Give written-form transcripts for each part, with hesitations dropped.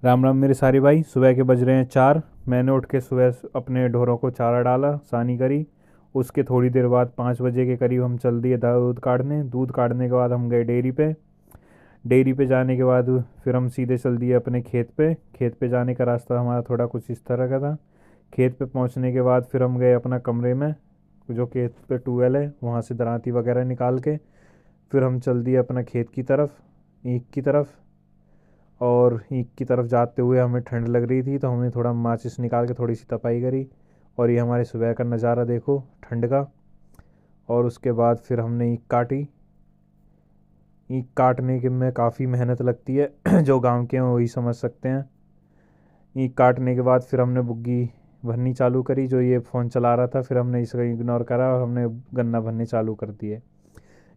राम राम मेरे सारे भाई। सुबह के बज रहे हैं 4। मैंने उठ के सुबह अपने ढोरों को चारा डाला, सानी करी। उसके थोड़ी देर बाद 5 बजे के करीब हम चल दिए दूध काटने। दूध काटने के बाद हम गए डेयरी पे। डेयरी पे जाने के बाद फिर हम सीधे चल दिए अपने खेत पे। खेत पे जाने का रास्ता हमारा थोड़ा कुछ इस तरह का था। खेत पे पहुंचने के बाद फिर हम गए अपना कमरे में, जो खेत पे ट्यूबवेल है वहाँ से दरांती वगैरह निकाल के फिर हम चल दिए अपना खेत की तरफ, ईख की तरफ। और ईख की तरफ जाते हुए हमें ठंड लग रही थी, तो हमने थोड़ा माचिस निकाल के थोड़ी सी तपाई करी। और ये हमारे सुबह का नज़ारा देखो ठंड का। और उसके बाद फिर हमने ईख काटी। ईख काटने के में काफ़ी मेहनत लगती है जो गांव के हैं वही समझ सकते हैं। ईख काटने के बाद फिर हमने बुग्गी भरनी चालू करी। जो ये फ़ोन चला रहा था फिर हमने इसको इग्नोर करा और हमने गन्ना भरने चालू कर दिए।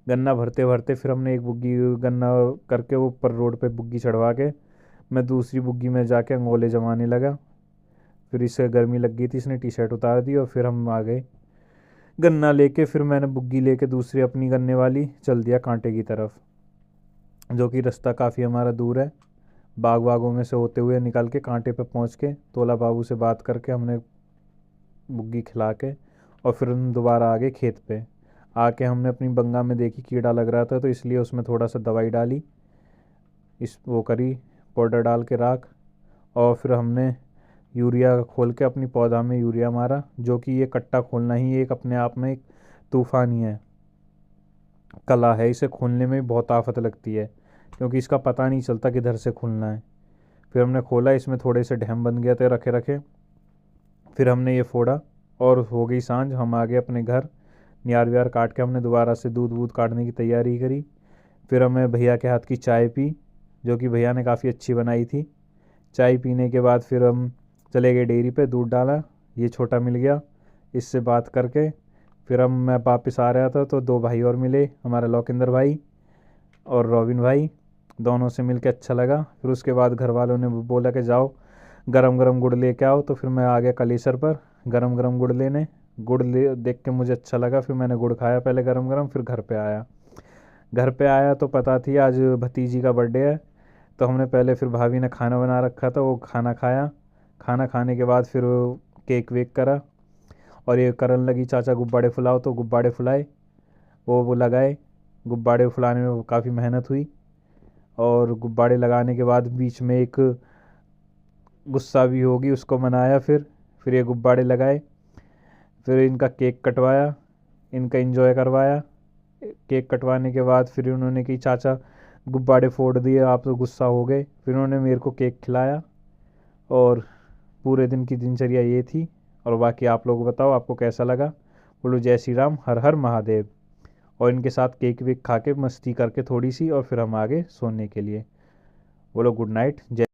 गन्ना भरते भरते फिर हमने एक बुग्गी गन्ना करके वो ऊपर रोड पे बुग्गी चढ़वा के मैं दूसरी बुग्गी में जाके अंगोले जमाने लगा। फिर इसे गर्मी लग गई थी, इसने टी शर्ट उतार दी और फिर हम आ गए गन्ना लेके। फिर मैंने बुग्गी लेके दूसरी अपनी गन्ने वाली चल दिया कांटे की तरफ, जो कि रास्ता काफ़ी हमारा दूर है। बागों में से होते हुए निकल के कांटे पे पहुंच के तोला बाबू से बात करके हमने बुग्गी खिला के और फिर हम दोबारा आ गए खेत पे। आके हमने अपनी बंगा में देखी कीड़ा लग रहा था, तो इसलिए उसमें थोड़ा सा दवाई डाली, इस वो करी, पाउडर डाल के राख। और फिर हमने यूरिया खोल के अपनी पौधा में यूरिया मारा। जो कि ये कट्टा खोलना ही एक अपने आप में एक तूफान ही है, कला है। इसे खोलने में बहुत आफत लगती है क्योंकि इसका पता नहीं चलता किधर से खुलना है। फिर हमने खोला, इसमें थोड़े से ढैम बन गए थे रखे रखे। फिर हमने ये फोड़ा और हो गई सांझ। हम आ गए अपने घर। नियार व्यार काट के हमने दोबारा से दूध वूध काटने की तैयारी करी। फिर हमें भैया के हाथ की चाय पी, जो कि भैया ने काफ़ी अच्छी बनाई थी। चाय पीने के बाद फिर हम चले गए डेयरी पे, दूध डाला। ये छोटा मिल गया, इससे बात करके फिर मैं वापस आ रहा था तो दो भाई और मिले, हमारा लौकिंदर भाई और रॉबिन भाई। दोनों से मिल के अच्छा लगा। फिर उसके बाद घर वालों ने बोला कि जाओ गरम गरम गुड़ लेके आओ, तो फिर मैं आ गया कलेसर पर गरम गरम गुड़ लेने। गुड़ ले देख के मुझे अच्छा लगा, फिर मैंने गुड़ खाया पहले गरम गरम। फिर घर पे आया। घर पे आया तो पता थी आज भतीजी का बर्थडे है, तो हमने पहले फिर भाभी ने खाना बना रखा था वो खाना खाया। खाना खाने के बाद फिर केक वेक करा और ये करने लगी चाचा गुब्बारे फुलाओ, तो गुब्बारे फुलाए, वो लगाए। गुब्बारे फुलाने में काफ़ी मेहनत हुई। और गुब्बारे लगाने के बाद बीच में एक गुस्सा भी होगी, उसको मनाया। फिर ये गुब्बारे लगाए। फिर इनका केक कटवाया, इनका एंजॉय करवाया। केक कटवाने के बाद फिर उन्होंने कि चाचा गुब्बारे फोड़ दिए, आप तो गुस्सा हो गए। फिर उन्होंने मेरे को केक खिलाया। और पूरे दिन की दिनचर्या ये थी। और बाकी आप लोग बताओ आपको कैसा लगा। बोलो जय श्री राम, हर हर महादेव। और इनके साथ केक वेक खा के मस्ती करके थोड़ी सी और फिर हम आगे सोने के लिए। बोलो गुड नाइट, जय।